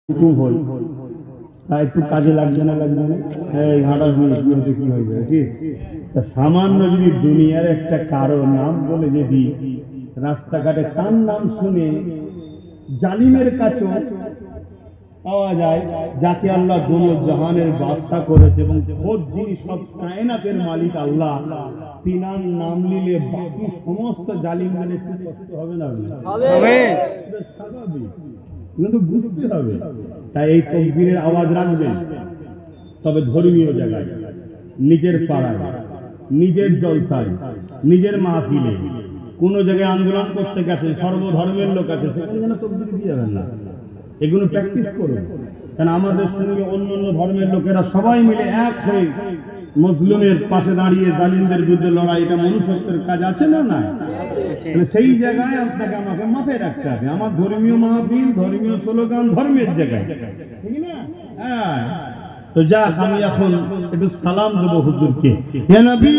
হুকুম হই তা একটু কাজে লাগবে না এই 28 মিনিট কি হয়ে যাবে কি তা সামান্য যদি দুনিয়ার একটা কারো নাম বলে যদি রাস্তাঘাটে তার নাম শুনে জালিমের কাছেও পাওয়া যায় যাকে আল্লাহ দুনিয়া জাহানের বাদশা করেছে এবং খোদ যিনি সব কায়নাতের মালিক আল্লাহ তিনার নাম নিলে বাকি সমস্ত জালিমদের একটু কষ্ট হবে না হবে স্বাভাবিক কিন্তু বুঝতে হবে তাই এই তাকবীরের আওয়াজ রাখবেন তবে ধর্মীয় জায়গায় নিজের পাড়ায় নিজের জলসায় নিজের মাহফিলে কোনো জায়গায় আন্দোলন করতে গেছে সর্বধর্মের লোক আছে সেখানে যেন তাকবীর দিয়ে যাবেন না এগুলো প্র্যাকটিস করুন কারণ আমাদের সঙ্গে অন্য অন্য ধর্মের লোকেরা সবাই মিলে এক হয়ে মুসলিমের পাশে দাঁড়িয়ে জালিমদের বিরুদ্ধে লড়াই এটা মনুষ্যত্বের কাজ আছে না না সেই জায়গায় আপনাকে আমাকে মাথায় রাখতে হবে আমার ধর্মীয় মাহফিল ধর্মীয় স্লোগান ধর্মের জায়গায় ঠিক না হ্যাঁ তো যাক আমি এখন একটু সালাম দেবো হুজুরকে হে নবী